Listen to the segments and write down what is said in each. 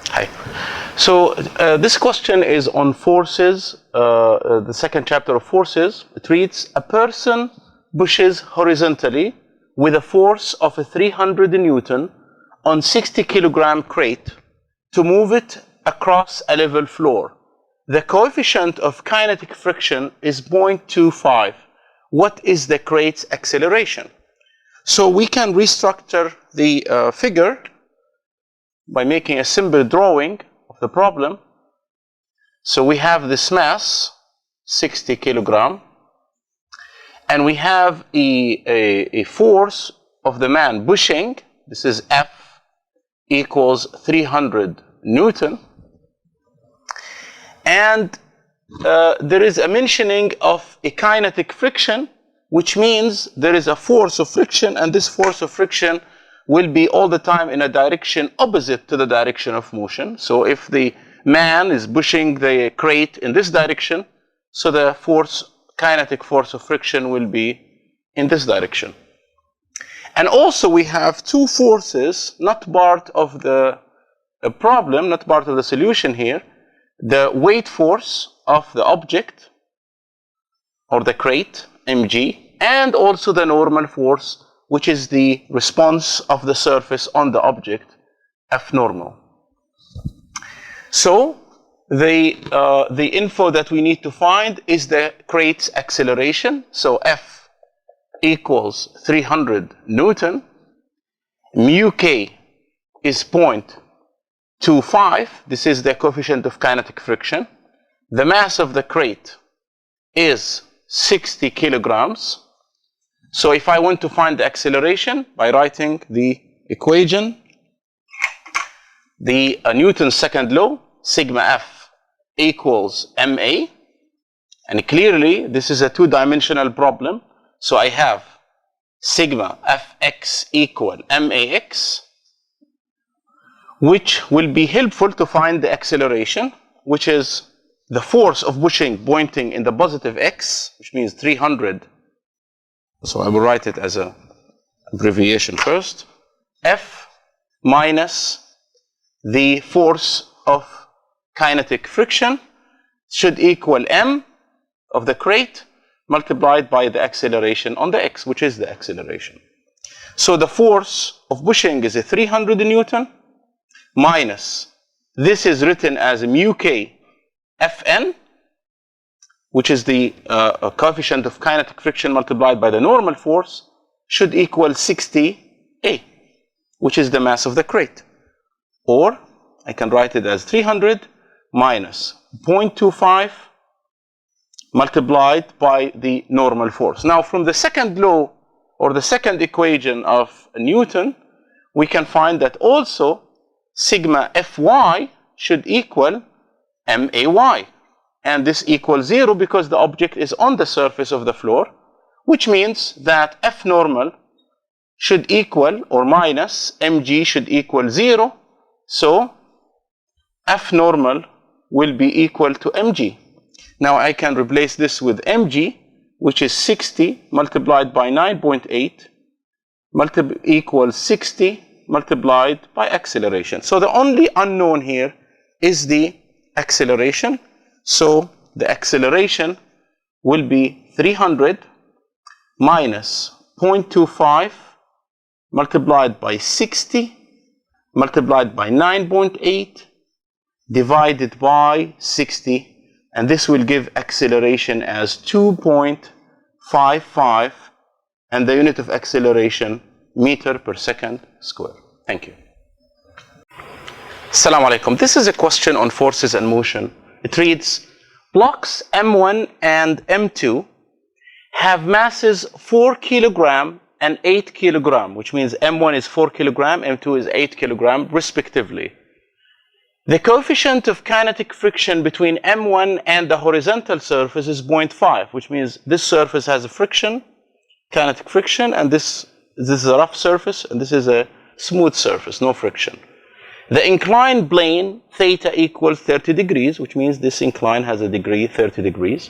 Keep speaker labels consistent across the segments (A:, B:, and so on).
A: Hi. So this question is on forces, the second chapter of forces. It reads, a person pushes horizontally with a force of 300 Newton on 60 kilogram crate to move it across a level floor. The coefficient of kinetic friction is 0.25. What is the crate's acceleration? So we can restructure the figure by making a simple drawing of the problem. So we have this mass, 60 kilogram, and we have a force of the man pushing. This is F equals 300 Newton. And there is a mentioning of a kinetic friction, which means there is a force of friction, and this force of friction will be all the time in a direction opposite to the direction of motion. So if the man is pushing the crate in this direction, so the kinetic force of friction will be in this direction. And also we have two forces, not part of the problem, not part of the solution here. The weight force of the object, or the crate, mg, and also the normal force, which is the response of the surface on the object, F normal. So the info that we need to find is the crate's acceleration. So F equals 300 Newton. Mu k is 0.25. This is the coefficient of kinetic friction. The mass of the crate is 60 kilograms. So if I want to find the acceleration by writing the equation, the Newton's second law, sigma F equals ma, and clearly this is a two-dimensional problem. So I have sigma Fx equal max, which will be helpful to find the acceleration, which is the force of pushing pointing in the positive x, which means 300. So I will write it as an abbreviation first. F minus the force of kinetic friction should equal m of the crate multiplied by the acceleration on the x, which is the acceleration. So the force of pushing is a 300 Newton minus, this is written as mu k Fn, which is the coefficient of kinetic friction multiplied by the normal force, should equal 60A, which is the mass of the crate. Or I can write it as 300 minus 0.25 multiplied by the normal force. Now from the second law, or the second equation of Newton, we can find that also sigma Fy should equal may. And this equals 0 because the object is on the surface of the floor, which means that F normal should equal, or minus, mg should equal 0. So F normal will be equal to mg. Now I can replace this with mg, which is 60 multiplied by 9.8 equals 60 multiplied by acceleration. So the only unknown here is the acceleration. So the acceleration will be 300 minus 0.25 multiplied by 60 multiplied by 9.8 divided by 60, and this will give acceleration as 2.55, and the unit of acceleration meter per second square. Thank you. Assalamu alaikum. This is a question on forces and motion. It reads, blocks M1 and M2 have masses 4 kilogram and 8 kilogram, which means M1 is 4 kilogram, M2 is 8 kilogram, respectively. The coefficient of kinetic friction between M1 and the horizontal surface is 0.5, which means this surface has a friction, kinetic friction, and this is a rough surface, and this is a smooth surface, no friction. The inclined plane theta equals 30 degrees, which means this incline has a degree 30 degrees.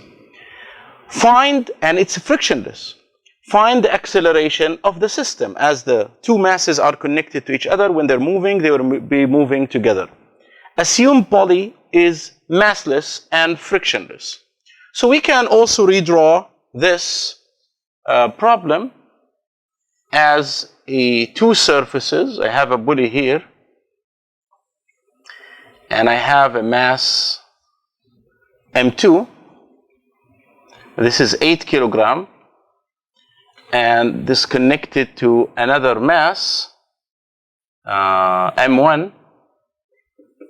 A: Find, and it's frictionless, find the acceleration of the system. As the two masses are connected to each other, when they're moving, they will be moving together. assume poly is massless and frictionless. So we can also redraw this problem as two surfaces. I have a body here, and I have a mass M2. This is 8 kilogram, and this connected to another mass M1,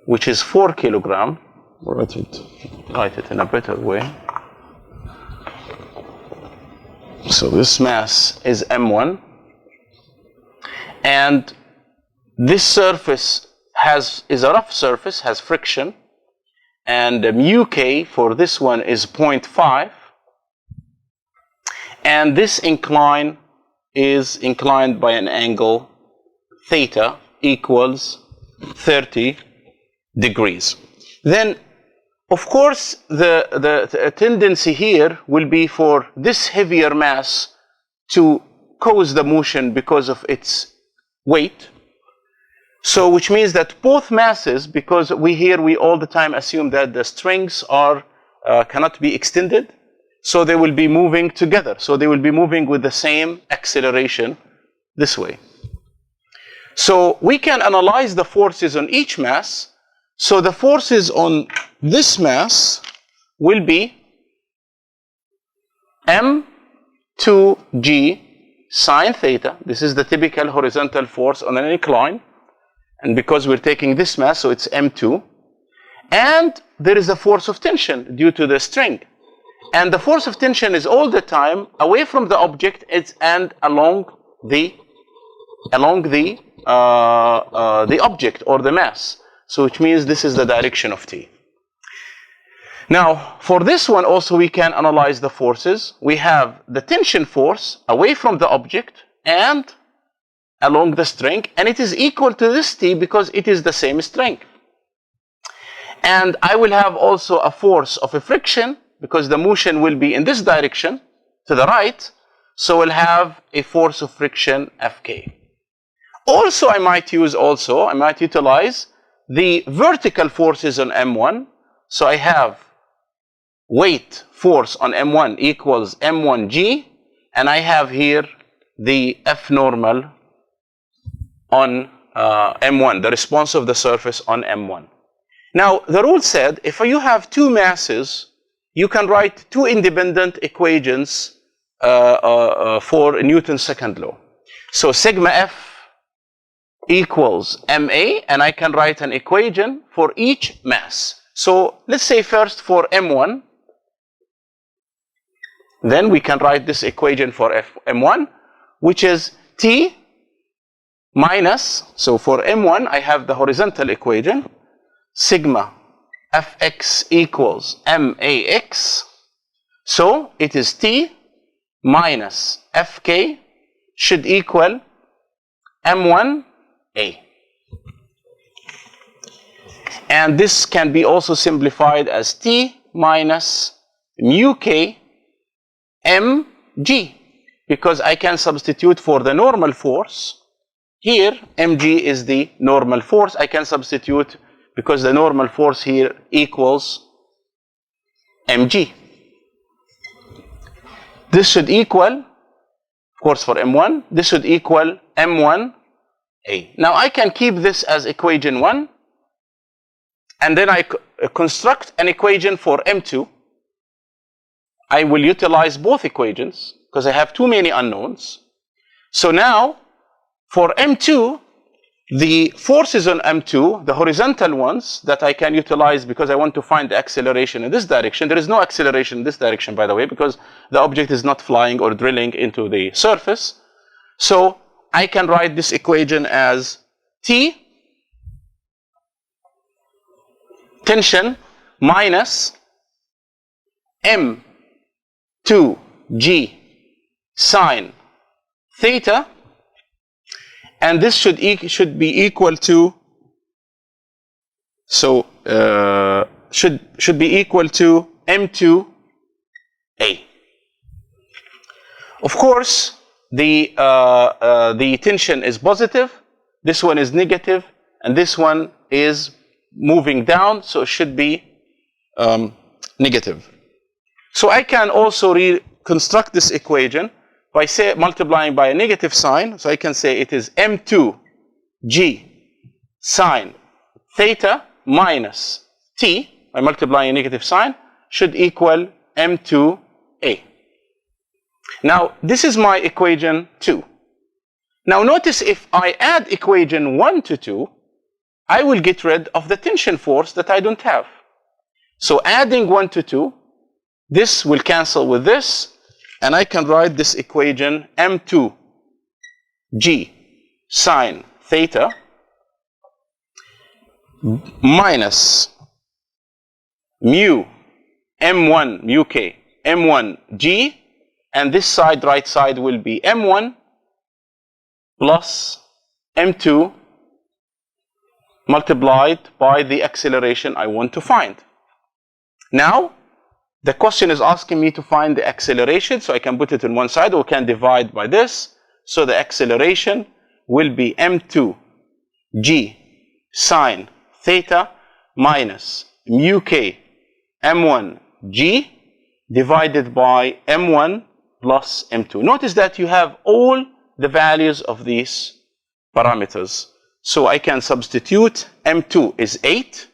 A: which is 4 kilogram. Write it in a better way. So this mass is M1, and this surface is a rough surface, has friction, and mu k for this one is 0.5, and this incline is inclined by an angle theta equals 30 degrees. Then, of course, the tendency here will be for this heavier mass to cause the motion because of its weight. So, which means that both masses, because we all the time assume that the strings are cannot be extended, so they will be moving together. So they will be moving with the same acceleration this way. So we can analyze the forces on each mass. So the forces on this mass will be m2g sine theta. This is the typical horizontal force on an incline. And because we're taking this mass, so it's m2. And there is a force of tension due to the string. And the force of tension is all the time away from the object and along the object or the mass. So which means this is the direction of t. Now, for this one also we can analyze the forces. We have the tension force away from the object and along the string, and it is equal to this t because it is the same string. And I will have also a force of a friction because the motion will be in this direction to the right, so we'll have a force of friction Fk. Also, I might utilize the vertical forces on M1. So I have weight force on M1 equals M1G, and I have here the F normal on M1, the response of the surface on M1. Now, the rule said if you have two masses, you can write two independent equations for Newton's second law. So sigma F equals ma, and I can write an equation for each mass. So let's say first for M1, then we can write this equation for M1, which is T minus, so for M1 I have the horizontal equation, sigma Fx equals max, so it is T minus Fk should equal M1A. And this can be also simplified as T minus mu k mg, because I can substitute for the normal force. Here, mg is the normal force. I can substitute because the normal force here equals mg. This should equal, of course for M1, this should equal M1A. Now I can keep this as equation 1, and then I construct an equation for M2. I will utilize both equations because I have too many unknowns. So now for M2, the forces on M2, the horizontal ones that I can utilize because I want to find the acceleration in this direction. There is no acceleration in this direction, by the way, because the object is not flying or drilling into the surface. So I can write this equation as T tension minus M2G sine theta, and this should be equal to, so should be equal to M2A. Of course, the tension is positive, this one is negative, and this one is moving down, so it should be negative. So I can also reconstruct this equation by multiplying by a negative sign. So I can say it is m2g sine theta minus t, by multiplying a negative sign, should equal m2a. Now, this is my equation 2. Now, notice if I add equation 1 to 2, I will get rid of the tension force that I don't have. So adding 1 to 2, this will cancel with this, and I can write this equation m2g sine theta minus mu m1 mu k m1g, and this side, right side, will be m1 plus m2 multiplied by the acceleration I want to find. Now, the question is asking me to find the acceleration, so I can put it on one side or can divide by this. So the acceleration will be m2g sine theta minus mu k m1g divided by m1 plus m2. Notice that you have all the values of these parameters. So I can substitute m2 is 8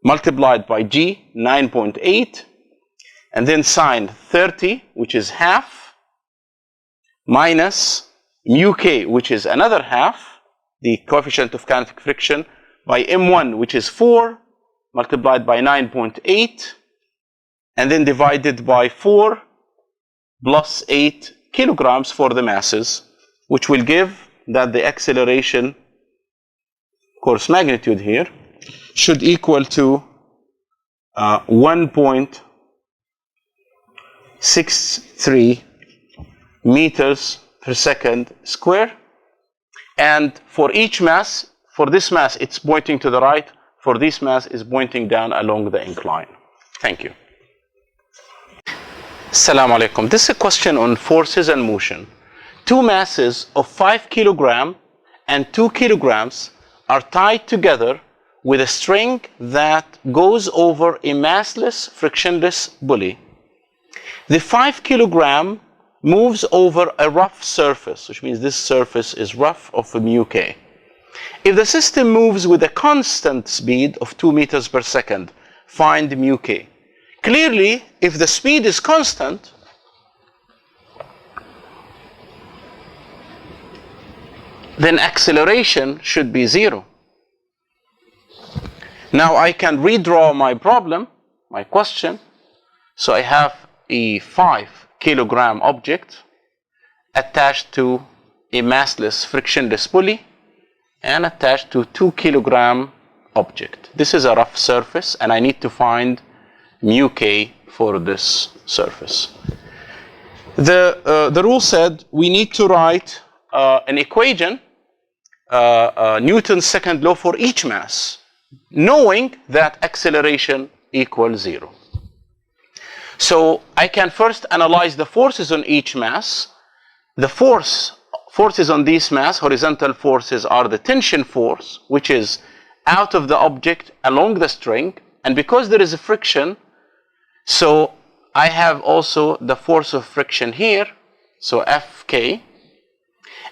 A: multiplied by g, 9.8, and then sine 30, which is half, minus mu k, which is another half, the coefficient of kinetic friction, by m1, which is 4, multiplied by 9.8, and then divided by 4 plus 8 kilograms for the masses, which will give that the acceleration, of course, magnitude here, should equal to 1.63 meters per second square. And for each mass, for this mass, it's pointing to the right. For this mass, is pointing down along the incline. Thank you. Assalamu alaikum. This is a question on forces and motion. Two masses of 5 kilogram and 2 kilograms are tied together with a string that goes over a massless, frictionless pulley. The 5 kilogram moves over a rough surface, which means this surface is rough, of mu k. If the system moves with a constant speed of 2 meters per second, find mu k. Clearly, if the speed is constant, then acceleration should be 0. Now I can redraw my problem, my question. So I have a 5 kilogram object attached to a massless, frictionless pulley and attached to 2 kilogram object. This is a rough surface, and I need to find mu k for this surface. The rule said we need to write an equation, Newton's second law, for each mass, knowing that acceleration equals 0. So I can first analyze the forces on each mass. The forces on this mass, horizontal forces, are the tension force, which is out of the object along the string. And because there is a friction, so I have also the force of friction here, so Fk.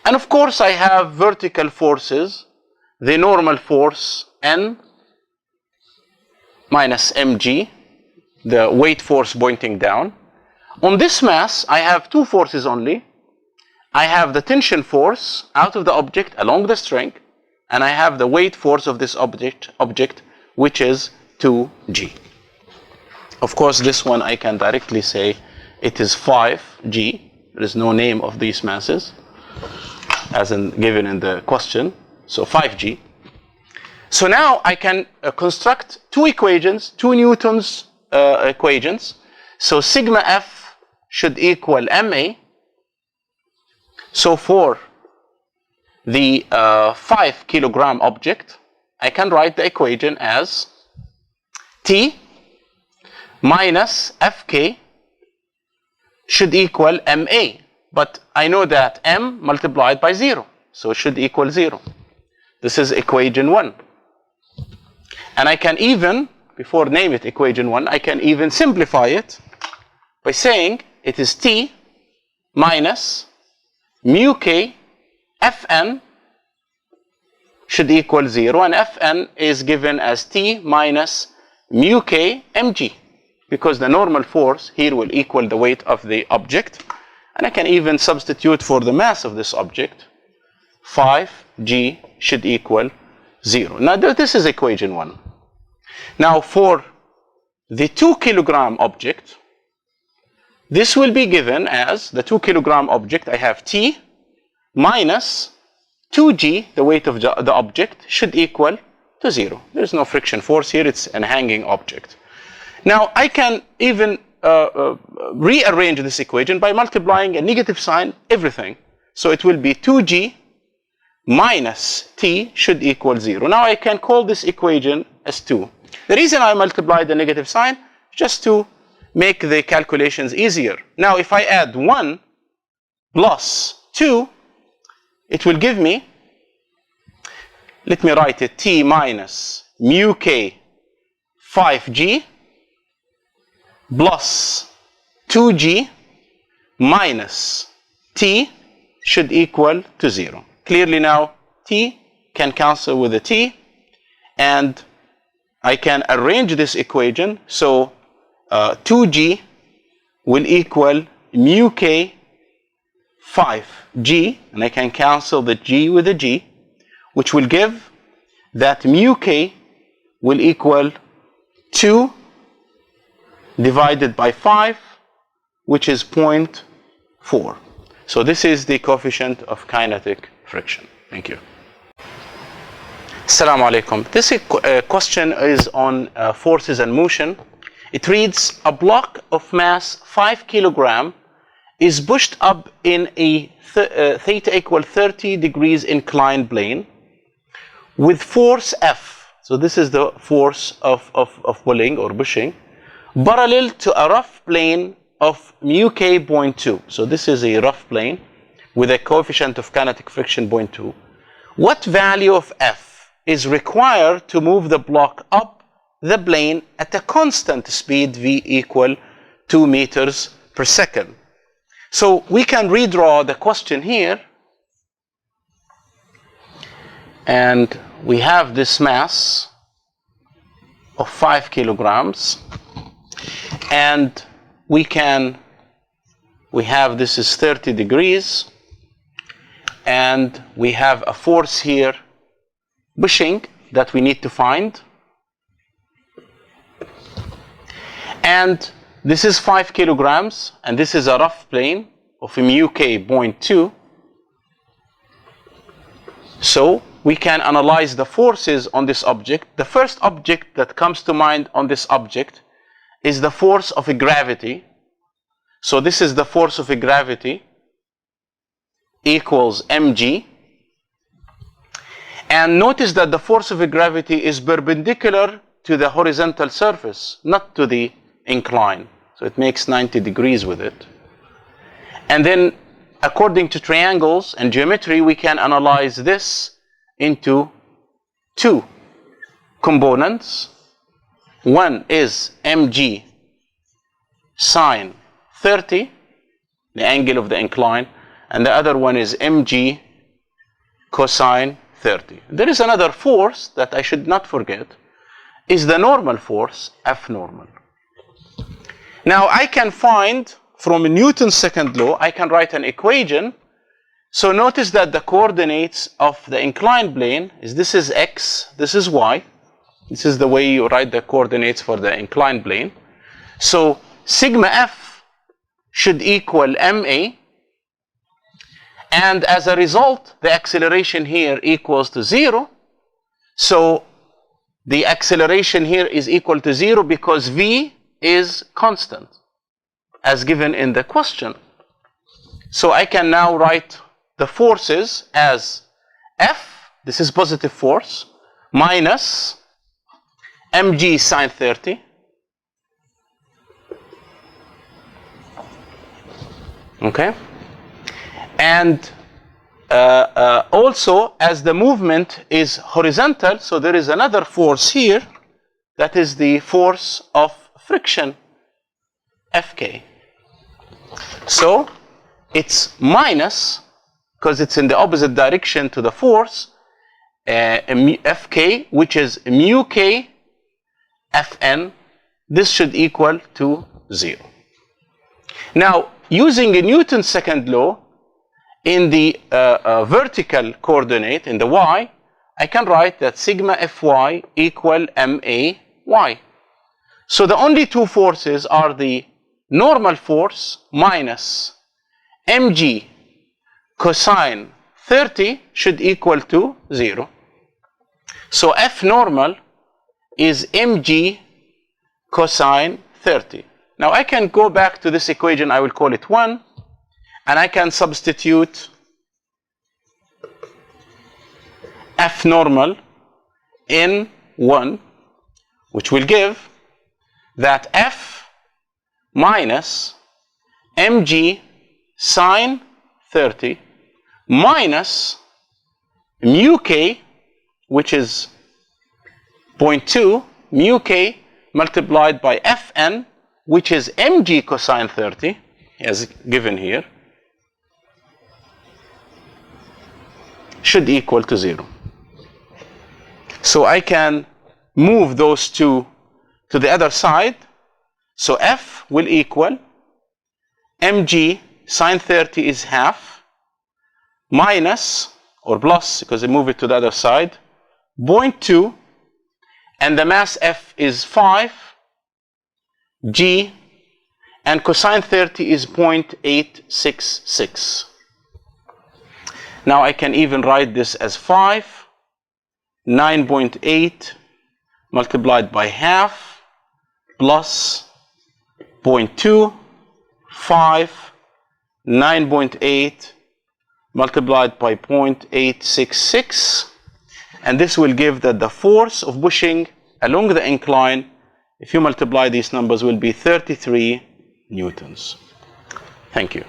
A: And of course I have vertical forces, the normal force N minus mg, the weight force pointing down. On this mass, I have two forces only. I have the tension force out of the object along the string, and I have the weight force of this object, which is 2g. Of course, this one I can directly say it is 5g. There is no name of these masses, as given in the question, so 5g. So now I can construct two equations, two Newton's equations. So sigma f should equal ma. So for the 5 kilogram object, I can write the equation as T minus Fk should equal ma. But I know that m multiplied by 0, so it should equal 0. This is equation 1. And I can even, before name it equation 1, I can even simplify it by saying it is T minus mu K Fn should equal 0, and Fn is given as T minus mu K mg, because the normal force here will equal the weight of the object. And I can even substitute for the mass of this object. 5g should equal 0. Now this is equation 1. Now for the 2 kilogram object, this will be given as the 2 kilogram object. I have T minus 2g, the weight of the object, should equal to 0. There's no friction force here, it's an hanging object. Now I can even rearrange this equation by multiplying a negative sign everything. So it will be 2g minus t should equal 0. Now I can call this equation as 2. The reason I multiply the negative sign, just to make the calculations easier. Now if I add 1 plus 2, it will give me, let me write it, T minus mu K 5g plus 2g minus t should equal to 0. Clearly now t can cancel with a t, and I can arrange this equation. So 2g will equal mu K 5g, and I can cancel the g with a g, which will give that mu K will equal 2 divided by 5, which is 0.4. So this is the coefficient of kinetic friction. Thank you. Assalamu alaikum. This question is on forces and motion. It reads, a block of mass 5 kilogram is pushed up in a theta equal 30 degrees inclined plane with force F. So this is the force of pulling or pushing, parallel to a rough plane of mu K 0.2. So this is a rough plane with a coefficient of kinetic friction 0.2. What value of F is required to move the block up the plane at a constant speed v equal 2 meters per second? So we can redraw the question here, and we have this mass of 5 kilograms, and we have, this is 30 degrees, and we have a force here pushing that we need to find, and this is 5 kilograms, and this is a rough plane of mu K 0.2. So we can analyze the forces on this object. The first object that comes to mind on this object is the force of a gravity. So this is the force of a gravity equals mg. And notice that the force of a gravity is perpendicular to the horizontal surface, not to the incline. So it makes 90 degrees with it. And then according to triangles and geometry, we can analyze this into two components. One is mg sine 30, the angle of the incline, and the other one is mg cosine 30. There is another force that I should not forget, is the normal force, F normal. Now I can find from Newton's second law, I can write an equation. So notice that the coordinates of the inclined plane is, this is x, this is y. This is the way you write the coordinates for the inclined plane. So sigma f should equal ma, and as a result the acceleration here equals to 0. So the acceleration here is equal to 0 because v is constant as given in the question. So I can now write the forces as F, this is positive force, minus mg sine 30 okay, and also as the movement is horizontal, so there is another force here that is the force of friction, Fk. So it's minus, because it's in the opposite direction to the force, Fk, which is mu k Fn. This should equal to 0. Now, using a Newton's second law, in the vertical coordinate, in the y, I can write that sigma Fy equal ma y. So the only two forces are the normal force minus mg cosine 30 should equal to 0. So F normal is mg cosine 30. Now I can go back to this equation, I will call it 1, and I can substitute F normal in 1, which will give that F minus mg sine 30 minus mu k, which is 0.2, mu k multiplied by Fn, which is mg cosine 30, as given here, should equal to 0. So I can move those two to the other side. So F will equal mg sine 30 is half minus, or plus, because I move it to the other side, 0.2, and the mass F is 5 g, and cosine 30 is 0.866. Now I can even write this as 9.8 multiplied by half plus 0.2, 9.8 multiplied by 0.866, and this will give that the force of pushing along the incline, if you multiply these numbers, will be 33 newtons. Thank you.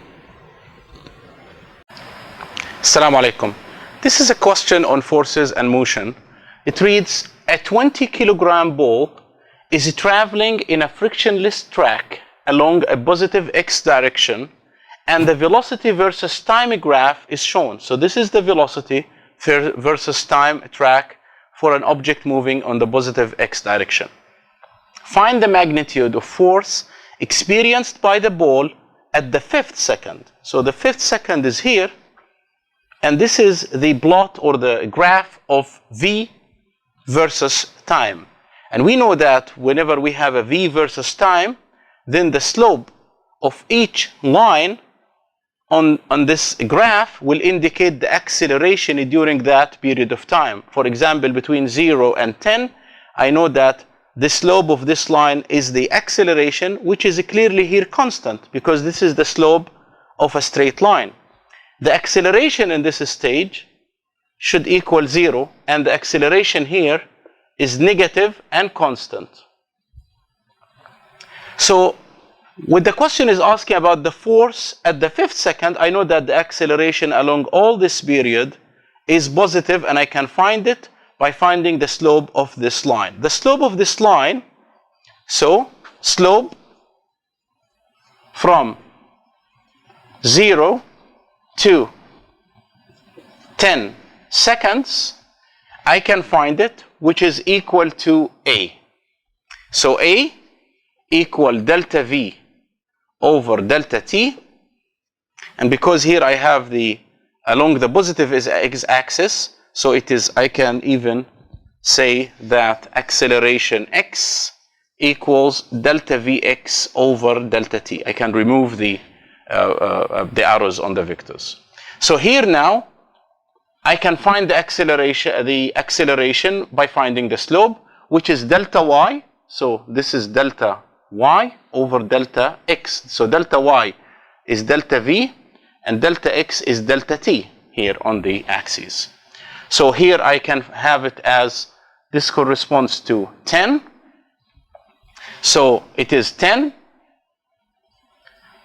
A: Assalamu alaikum. This is a question on forces and motion. It reads, a 20 kilogram ball is traveling in a frictionless track along a positive x direction, and the velocity versus time graph is shown. So this is the velocity versus time track for an object moving on the positive x direction. Find the magnitude of force experienced by the ball at the 5th second. So the 5th second is here, and this is the plot or the graph of v versus time. And we know that whenever we have a v versus time, then the slope of each line on this graph will indicate the acceleration during that period of time. For example, between 0 and 10, I know that the slope of this line is the acceleration, which is clearly here constant, because this is the slope of a straight line. The acceleration in this stage should equal 0, and the acceleration here is negative and constant. So when the question is asking about the force at the 5th second, I know that the acceleration along all this period is positive, and I can find it by finding the slope of this line. The slope of this line, so slope from 0 to 10 seconds, I can find it, which is equal to A. So A equal delta V over delta T, and because here I have the along the positive x-axis, so it is, I can even say that acceleration x equals delta Vx over delta T. I can remove the arrows on the vectors. So here now, I can find the acceleration by finding the slope, which is delta y. So this is delta y over delta x. So delta y is delta v, and delta x is delta t here on the axis. So here I can have it as, this corresponds to 10. So it is 10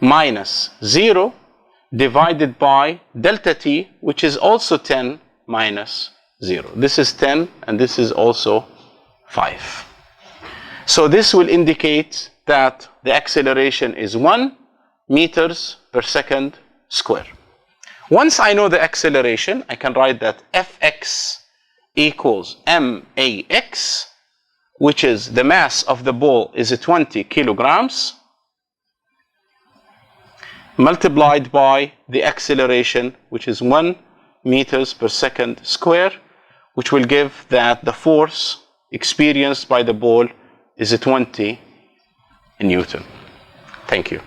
A: minus 0 divided by delta t, which is also 10 minus 0. This is 10, and this is also 5. So this will indicate that the acceleration is 1 meters per second square. Once I know the acceleration, I can write that Fx equals max, which is the mass of the ball is 20 kilograms, multiplied by the acceleration, which is 1 meters per second square, which will give that the force experienced by the ball is 20 Newton. Thank you.